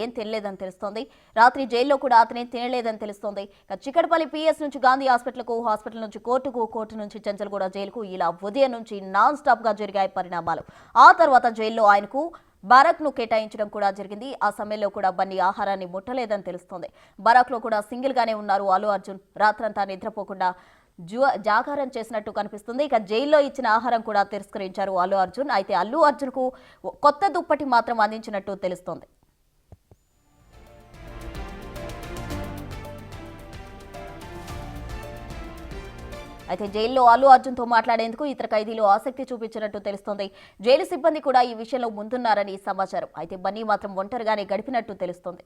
ఏం తినలేదని తెలుస్తోంది. రాత్రి జైల్లో కూడా అతనే తినలేదని తెలుస్తోంది. చిక్కడపల్లి పిఎస్ నుంచి గాంధీ హాస్పిటల్ నుంచి కోర్టు నుంచి చెంచల్గూడ జైలుకు ఇలా ఉదయం నుంచి నాన్ స్టాప్ గా జరిగాయి పరిణామాలు. ఆ తర్వాత జైల్లో ఆయనకు బరాక్ ను కేటాయించడం కూడా జరిగింది. ఆ సమయంలో కూడా బన్నీ ఆహారాన్ని ముట్టలేదని తెలుస్తోంది. బరాక్ లో కూడా సింగిల్ గానే ఉన్నారు అల్లు అర్జున్. రాత్రంతా నిద్రపోకుండా జాగారం చేసినట్టు కనిపిస్తుంది. ఇక జైల్లో ఇచ్చిన ఆహారం కూడా తిరస్కరించారు అల్లు అర్జున్. అయితే అల్లు అర్జున్ కు కొత్త దుప్పటి మాత్రం అందించినట్టు తెలుస్తోంది. అయితే జైల్లో అల్లు అర్జున్ తో మాట్లాడేందుకు ఇతర ఖైదీలు ఆసక్తి చూపించినట్టు తెలుస్తోంది. జైలు సిబ్బంది కూడా ఈ విషయంలో ముందున్నారని సమాచారం. అయితే బన్నీ మాత్రం ఒంటరిగానే గడిపినట్టు తెలుస్తోంది.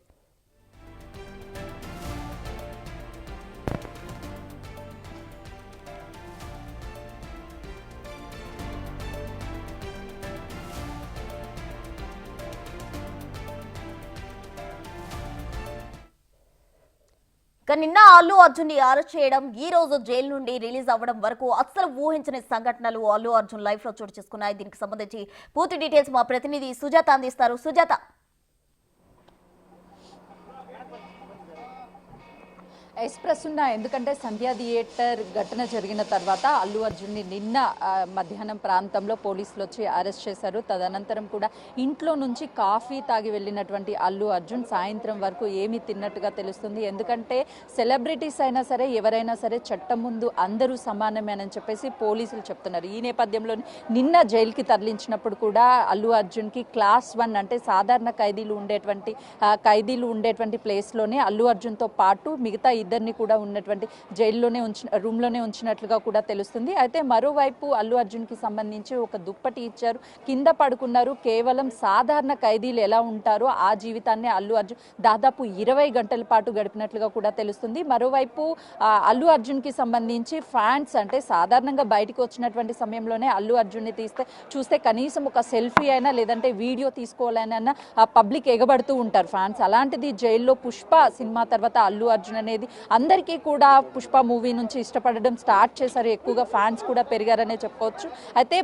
నిన్న అల్లు అర్జున్ ని అరెస్ట్ చేయడం, ఈ రోజు జైలు నుండి రిలీజ్ అవ్వడం వరకు అస్సలు ఊహించని సంఘటనలు అల్లు అర్జున్ లైఫ్ లో చోటు చేసుకున్నాయి. దీనికి సంబంధించి పూర్తి డీటెయిల్స్ మా ప్రతినిధి సుజాత అందిస్తారు. సుజాత, ఎక్స్ప్రెస్ ఉన్నా ఎందుకంటే సంధ్యా థియేటర్ ఘటన జరిగిన తర్వాత అల్లు అర్జున్ని నిన్న మధ్యాహ్నం ప్రాంతంలో పోలీసులు వచ్చి అరెస్ట్ చేశారు. తదనంతరం కూడా ఇంట్లో నుంచి కాఫీ తాగి వెళ్ళినటువంటి అల్లు అర్జున్ సాయంత్రం వరకు ఏమీ తిన్నట్టుగా తెలుస్తుంది. ఎందుకంటే సెలబ్రిటీస్ అయినా సరే ఎవరైనా సరే చట్టం ముందు అందరూ సమానమేనని చెప్పేసి పోలీసులు చెప్తున్నారు. ఈ నేపథ్యంలో నిన్న జైలుకి తరలించినప్పుడు కూడా అల్లు అర్జున్కి క్లాస్ 1 అంటే సాధారణ ఖైదీలు ఉండేటువంటి ప్లేస్లోనే అల్లు అర్జున్తో పాటు మిగతా ఇద్దరిని కూడా ఉన్నటువంటి జైల్లోనే రూమ్లోనే ఉంచినట్లుగా కూడా తెలుస్తుంది. అయితే మరోవైపు అల్లు అర్జున్కి సంబంధించి ఒక దుప్పటి ఇచ్చారు, కింద పడుకున్నారు. కేవలం సాధారణ ఖైదీలు ఎలా ఉంటారో ఆ జీవితాన్ని అల్లు అర్జున్ దాదాపు 20 గంటల పాటు గడిపినట్లుగా కూడా తెలుస్తుంది. మరోవైపు అల్లు అర్జున్కి సంబంధించి ఫ్యాన్స్ అంటే సాధారణంగా బయటకు వచ్చినటువంటి సమయంలోనే అల్లు అర్జున్ని చూస్తే కనీసం ఒక సెల్ఫీ అయినా లేదంటే వీడియో తీసుకోవాలన్నా పబ్లిక్ ఎగబడుతూ ఉంటారు ఫ్యాన్స్. అలాంటిది జైల్లో పుష్ప సినిమా తర్వాత అల్లు అర్జున్ అనేది అందరికీ కూడా పుష్ప మూవీ నుంచి ఇష్టపడడం స్టార్ట్ చేశారు. ఎక్కువగా ఫ్యాన్స్ కూడా పెరిగారనే చెప్పుకోవచ్చు. అయితే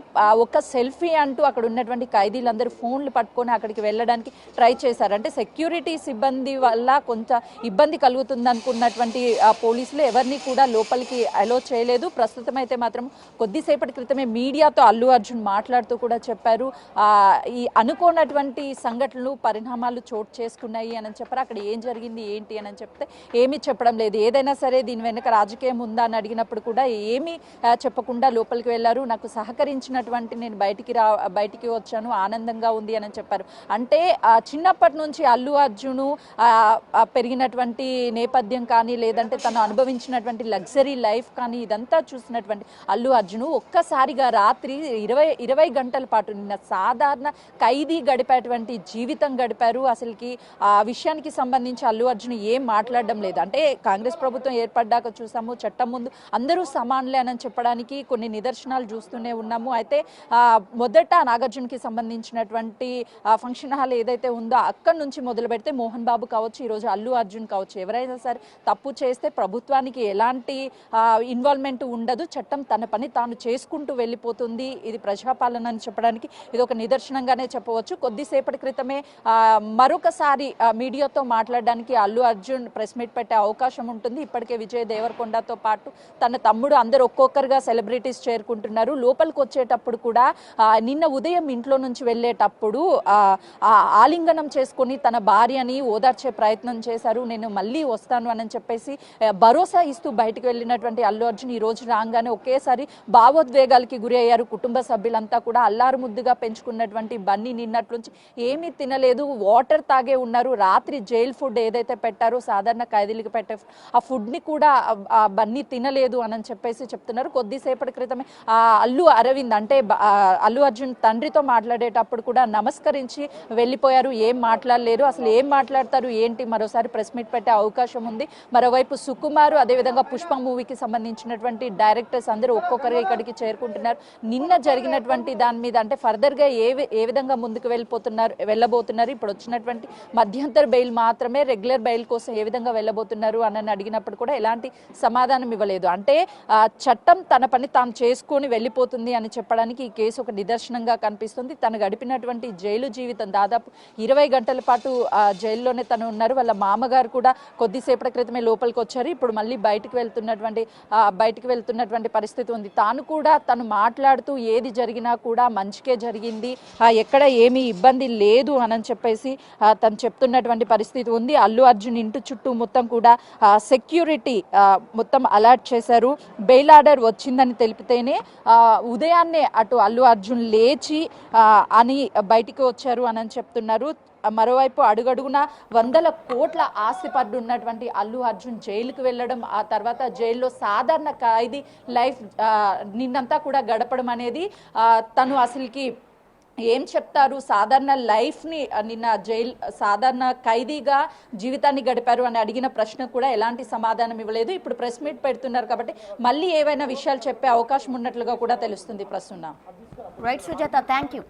ఒక సెల్ఫీ అంటూ అక్కడ ఉన్నటువంటి ఖైదీలందరూ ఫోన్లు పట్టుకొని అక్కడికి వెళ్ళడానికి ట్రై చేశారు. అంటే సెక్యూరిటీ సిబ్బంది వల్ల కొంత ఇబ్బంది కలుగుతుంది అనుకున్నటువంటి పోలీసులు ఎవరిని కూడా లోపలికి అలో చేయలేదు. ప్రస్తుతం అయితే మాత్రం కొద్దిసేపటి క్రితమే మీడియాతో అల్లు అర్జున్ మాట్లాడుతూ కూడా చెప్పారు, ఈ అనుకోనటువంటి సంఘటనలు పరిణామాలు చోటు చేసుకున్నాయి అని చెప్పారు. అక్కడ ఏం జరిగింది ఏంటి అని చెప్తే ఏమీ చెప్పడం లేదు. ఏదైనా సరే దీని వెనుక రాజకీయం ఉందా అని అడిగినప్పుడు కూడా ఏమీ చెప్పకుండా లోపలికి వెళ్ళారు. నాకు సహకరించినటువంటి నేను బయటికి వచ్చాను, ఆనందంగా ఉంది అని చెప్పారు. అంటే చిన్నప్పటి నుంచి అల్లు అర్జున్ పెరిగినటువంటి నేపథ్యం కానీ లేదంటే తను అనుభవించినటువంటి లగ్జరీ లైఫ్ కానీ ఇదంతా చూసినటువంటి అల్లు అర్జున్ ఒక్కసారిగా రాత్రి 20 గంటల పాటు నిన్న సాధారణ ఖైదీ గడిపేటువంటి జీవితం గడిపారు. అసలుకి ఆ విషయానికి సంబంధించి అల్లు అర్జున్ ఏం మాట్లాడడం లేదు. అంటే కాంగ్రెస్ ప్రభుత్వం ఏర్పడ్డాక చూసాము చట్టం ముందు అందరూ సమానులే అని చెప్పడానికి కొన్ని నిదర్శనాలు చూస్తూనే ఉన్నాము. అయితే మొదట నాగార్జునకి సంబంధించినటువంటి ఫంక్షన్ హాల్ ఏదైతే ఉందో అక్కడి నుంచి మొదలు పెడితే మోహన్ బాబు కావచ్చు, ఈరోజు అల్లు అర్జున్ కావచ్చు, ఎవరైనా సరే తప్పు చేస్తే ప్రభుత్వానికి ఎలాంటి ఇన్వాల్వ్మెంట్ ఉండదు, చట్టం తన పని తాను చేసుకుంటూ వెళ్ళిపోతుంది. ఇది ప్రజాపాలన అని చెప్పడానికి ఇది ఒక నిదర్శనంగానే చెప్పవచ్చు. కొద్దిసేపటి క్రితమే మరొకసారి మీడియాతో మాట్లాడడానికి అల్లు అర్జున్ ప్రెస్ మీట్ పెట్టే అవకాశం ఉంటుంది. ఇప్పటికే విజయ్ దేవరకొండతో పాటు తన తమ్ముడు అందరూ ఒక్కొక్కరుగా సెలబ్రిటీస్ చేరుకుంటున్నారు. లోపలికి వచ్చేటప్పుడు కూడా నిన్న ఉదయం ఇంట్లో నుంచి వెళ్ళేటప్పుడు ఆలింగనం చేసుకొని తన భార్యని ఓదార్చే ప్రయత్నం చేశారు. నేను మళ్ళీ వస్తాను అని చెప్పేసి భరోసా ఇస్తూ బయటకు వెళ్ళినటువంటి అల్లు అర్జున్ ఈ రోజు రాగానే ఒకేసారి భావోద్వేగాలకి గురి అయ్యారు. కుటుంబ సభ్యులంతా కూడా అల్లారు ముద్దుగా పెంచుకున్నటువంటి బన్నీ నిన్నటి నుంచి ఏమీ తినలేదు, వాటర్ తాగే ఉన్నారు. రాత్రి జైల్ ఫుడ్ ఏదైతే పెట్టారో సాధారణ ఖైదీలకు పెట్టే ఆ ఫుడ్ని కూడా బన్నీ తినలేదు అని చెప్పేసి చెప్తున్నారు. కొద్దిసేపటి క్రితమే అల్లు అరవింద్ అంటే అల్లు అర్జున్ తండ్రితో మాట్లాడేటప్పుడు కూడా నమస్కరించి వెళ్ళిపోయారు. ఏం మాట్లాడలేరు, అసలు ఏం మాట్లాడతారు ఏంటి, మరోసారి ప్రెస్ మీట్ పెట్టే అవకాశం ఉంది. మరోవైపు సుకుమారు అదేవిధంగా పుష్ప మూవీకి సంబంధించినటువంటి డైరెక్టర్స్ అందరూ ఒక్కొక్కరు ఇక్కడికి చేరుకుంటున్నారు. నిన్న జరిగినటువంటి దాని మీద అంటే ఫర్దర్గా ఏ విధంగా ముందుకు వెళ్ళబోతున్నారు, ఇప్పుడు వచ్చినటువంటి మధ్యంతర బెయిల్ మాత్రమే రెగ్యులర్ బెయిల్ కోసం ఏ విధంగా వెళ్ళబోతున్నారు అన్న అని అడిగినప్పుడు కూడా ఎలాంటి సమాధానం ఇవ్వలేదు. అంటే చట్టం తన పని తాను చేసుకొని వెళ్ళిపోతుంది అని చెప్పడానికి ఈ కేసు ఒక నిదర్శనంగా కనిపిస్తుంది. తను గడిపినటువంటి జైలు జీవితం దాదాపు 20 గంటల పాటు జైల్లోనే తను ఉన్నారు. వాళ్ళ మామగారు కూడా కొద్దిసేపటి క్రితమే లోపలికి వచ్చారు. ఇప్పుడు మళ్ళీ బయటికి వెళ్తున్నటువంటి పరిస్థితి ఉంది. తను మాట్లాడుతూ ఏది జరిగినా కూడా మంచికే జరిగింది, ఎక్కడ ఏమీ ఇబ్బంది లేదు అని చెప్పేసి తను చెప్తున్నటువంటి పరిస్థితి ఉంది. అల్లు అర్జున్ ఇంటి చుట్టూ మొత్తం కూడా సెక్యూరిటీ మొత్తం అలర్ట్ చేశారు. బెయిల్ ఆర్డర్ వచ్చిందని తెలిపితేనే ఉదయాన్నే అటు అల్లు అర్జున్ లేచి అని బయటికి వచ్చారు అని చెప్తున్నారు. మరోవైపు అడుగడుగున 100 కోట్ల ఆస్తి పడ్డు ఉన్నటువంటి అల్లు అర్జున్ జైలుకు వెళ్ళడం, ఆ తర్వాత జైల్లో సాధారణ ఖైదీ లైఫ్ నిన్నంతా కూడా గడపడం అనేది తను అసలుకి ఏం చెప్తారు, సాధారణ లైఫ్ని నిన్న సాధారణ ఖైదీగా జీవితాన్ని గడిపారు అని అడిగిన ప్రశ్న కూడా ఎలాంటి సమాధానం ఇవ్వలేదు. ఇప్పుడు ప్రెస్ మీట్ పెడుతున్నారు కాబట్టి మళ్ళీ ఏవైనా విషయాలు చెప్పే అవకాశం ఉన్నట్లుగా కూడా తెలుస్తుంది. ప్రస్తుతం right Sujatha, thank you.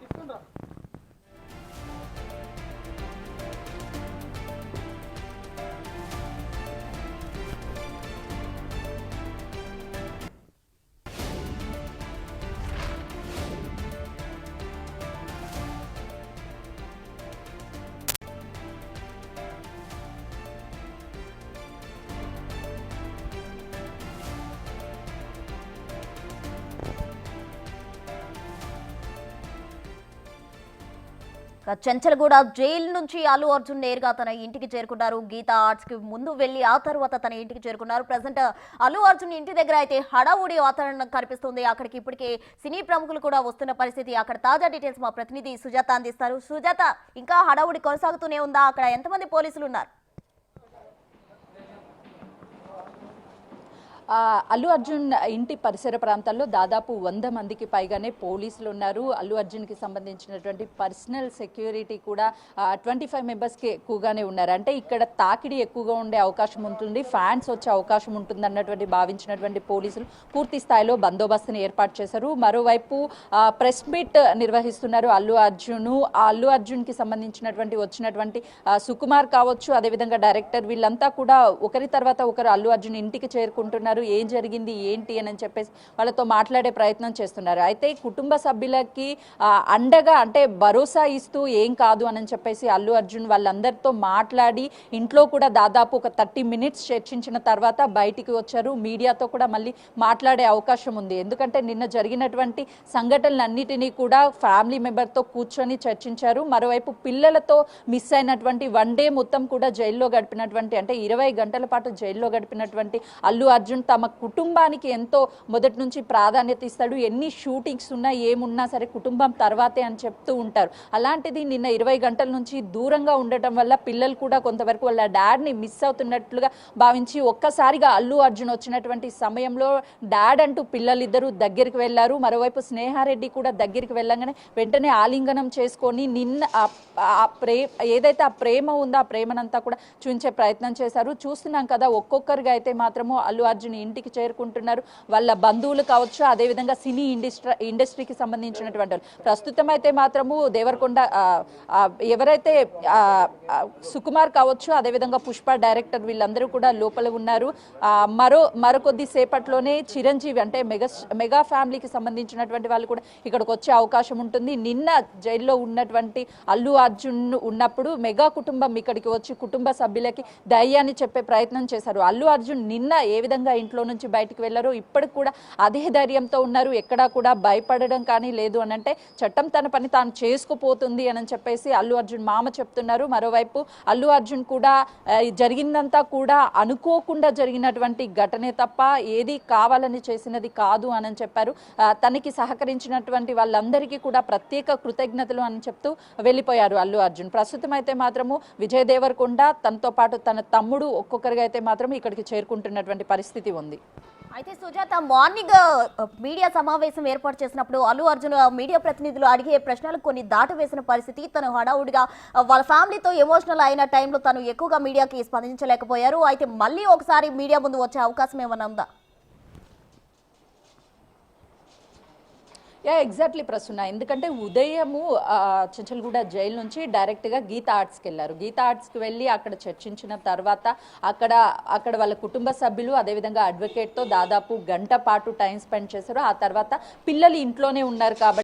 Chanchalguda jail నుంచి అల్లు అర్జున్ నేరుగా తన ఇంటికి చేరుకున్నారు. గీతా ఆర్ట్స్ కి ముందు వెళ్లి ఆ తర్వాత తన ఇంటికి చేరుకున్నారు. ప్రజెంట్ అల్లు అర్జున్ ఇంటి దగ్గర అయితే హడావుడి వాతావరణం కనిపిస్తుంది. అక్కడికి ఇప్పటికే సినీ ప్రముఖులు కూడా వస్తున్న పరిస్థితి. అక్కడ తాజా డీటెయిల్స్ మా ప్రతినిధి సుజాత అందిస్తారు. సుజాత, ఇంకా హడావుడి కొనసాగుతూనే ఉందా? అక్కడ ఎంతమంది పోలీసులు ఉన్నారు? అల్లు అర్జున్ ఇంటి పరిసర ప్రాంతాల్లో దాదాపు 100 మందికి పైగానే పోలీసులు ఉన్నారు. అల్లు అర్జున్కి సంబంధించినటువంటి పర్సనల్ సెక్యూరిటీ కూడా 25 మెంబర్స్కి ఎక్కువగానే ఉన్నారు. అంటే ఇక్కడ తాకిడి ఎక్కువగా ఉండే అవకాశం ఉంటుంది, ఫ్యాన్స్ వచ్చే అవకాశం ఉంటుంది అన్నటువంటి భావించినటువంటి పోలీసులు పూర్తి స్థాయిలో బందోబస్తుని ఏర్పాటు చేశారు. మరోవైపు ప్రెస్ మీట్ నిర్వహిస్తున్నారు అల్లు అర్జున్కి సంబంధించినటువంటి వచ్చినటువంటి సుకుమార్ కావచ్చు, అదేవిధంగా డైరెక్టర్, వీళ్ళంతా కూడా ఒకరి తర్వాత ఒకరు అల్లు అర్జున్ ఇంటికి చేరుకుంటున్నారు. ఏం జరిగింది ఏంటి అని చెప్పేసి వాళ్ళతో మాట్లాడే ప్రయత్నం చేస్తున్నారు. అయితే కుటుంబ సభ్యులకి అండగా అంటే భరోసా ఇస్తూ ఏం కాదు అని చెప్పేసి అల్లు అర్జున్ వాళ్ళందరితో మాట్లాడి ఇంట్లో కూడా దాదాపు ఒక 30 మినిట్స్ చర్చించిన తర్వాత బయటికి వచ్చారు. మీడియాతో కూడా మళ్ళీ మాట్లాడే అవకాశం ఉంది. ఎందుకంటే నిన్న జరిగినటువంటి సంఘటనలన్నిటినీ కూడా ఫ్యామిలీ మెంబర్తో కూర్చొని చర్చించారు. మరోవైపు పిల్లలతో మిస్ అయినటువంటి 1 డే మొత్తం కూడా జైల్లో గడిపినటువంటి, అంటే 20 గంటల పాటు జైల్లో గడిపినటువంటి అల్లు అర్జున్ తమ కుటుంబానికి ఎంతో మొదటి నుంచి ప్రాధాన్యత ఇస్తాడు. ఎన్ని షూటింగ్స్ ఉన్నా ఏమున్నా సరే కుటుంబం తర్వాతే అని చెప్తూ ఉంటారు. అలాంటిది నిన్న 20 గంటల నుంచి దూరంగా ఉండటం వల్ల పిల్లలు కూడా కొంతవరకు వాళ్ళ డాడ్ని మిస్ అవుతున్నట్లుగా భావించి ఒక్కసారిగా అల్లు అర్జున్ వచ్చినటువంటి సమయంలో డాడ్ అంటూ పిల్లలిద్దరూ దగ్గరికి వెళ్ళారు. మరోవైపు స్నేహారెడ్డి కూడా దగ్గరికి వెళ్ళగానే వెంటనే ఆలింగనం చేసుకొని నిన్న ఏదైతే ఆ ప్రేమ ఉందో ఆ ప్రేమనంతా కూడా చూపించే ప్రయత్నం చేశారు. చూస్తున్నాం కదా, ఒక్కొక్కరిగా అయితే మాత్రము అల్లు అర్జున్ ఇంటికి చేరుకుంటున్నారు. వాళ్ళ బంధువులు కావచ్చు, అదేవిధంగా సినీ ఇండస్ట్రీకి సంబంధించినటువంటి ప్రస్తుతం అయితే మాత్రము దేవరకొండ ఎవరైతే సుకుమార్ కావచ్చు, అదేవిధంగా పుష్ప డైరెక్టర్, వీళ్ళందరూ కూడా లోపల ఉన్నారు. మరికొద్ది సేపట్లోనే చిరంజీవి అంటే మెగా ఫ్యామిలీకి సంబంధించినటువంటి వాళ్ళు కూడా ఇక్కడికి వచ్చే అవకాశం ఉంటుంది. నిన్న జైల్లో ఉన్నటువంటి అల్లు అర్జున్ ఉన్నప్పుడు మెగా కుటుంబం ఇక్కడికి వచ్చి కుటుంబ సభ్యులకి ధైర్యాన్ని చెప్పే ప్రయత్నం చేశారు. అల్లు అర్జున్ నిన్న ఏ విధంగా ఇంట్లో నుంచి బయటకు వెళ్ళారో ఇప్పటికి కూడా అదే ధైర్యంతో ఉన్నారు. ఎక్కడా కూడా భయపడడం కానీ లేదు అని అంటే చట్టం తన పని తాను చేసుకుపోతుంది అని చెప్పేసి అల్లు అర్జున్ మామ చెప్తున్నారు. మరోవైపు అల్లు అర్జున్ కూడా జరిగిందంతా కూడా అనుకోకుండా జరిగినటువంటి ఘటనే తప్ప ఏది కావాలని చేసినది కాదు అని చెప్పారు. తనకి సహకరించినటువంటి వాళ్ళందరికీ కూడా ప్రత్యేక కృతజ్ఞతలు అని చెప్తూ వెళ్ళిపోయారు అల్లు అర్జున్. ప్రస్తుతం అయితే మాత్రము విజయ్ దేవరకొండ తనతో పాటు తన తమ్ముడు ఒక్కొక్కరిగా అయితే మాత్రం ఇక్కడికి చేరుకుంటున్నటువంటి పరిస్థితి ఉంది. అయితే సుజాత, మార్నింగ్ మీడియా సమావేశం ఏర్పాటు చేసినప్పుడు అల్లు అర్జున్ మీడియా ప్రతినిధులు అడిగే ప్రశ్నలు కొన్ని దాటవేసిన పరిస్థితి. తను హడావుడిగా వాళ్ళ ఫ్యామిలీతో ఎమోషనల్ అయిన టైంలో తను ఎక్కువగా మీడియాకి స్పందించలేకపోయారు. అయితే మళ్ళీ ఒకసారి మీడియా ముందు వచ్చే అవకాశం ఏమైనా ఉందా? ఎగ్జాక్ట్లీ ప్రసన్న. ఎందుకంటే ఉదయము చెంచల్గూడ జైలు నుంచి డైరెక్ట్గా గీతా ఆర్ట్స్కి వెళ్ళారు. గీతా ఆర్ట్స్కి వెళ్ళి అక్కడ చర్చించిన తర్వాత అక్కడ వాళ్ళ కుటుంబ సభ్యులు అదేవిధంగా అడ్వకేట్తో దాదాపు గంట పాటు టైం స్పెండ్ చేశారు. ఆ తర్వాత పిల్లలు ఇంట్లోనే ఉన్నారు కాబట్టి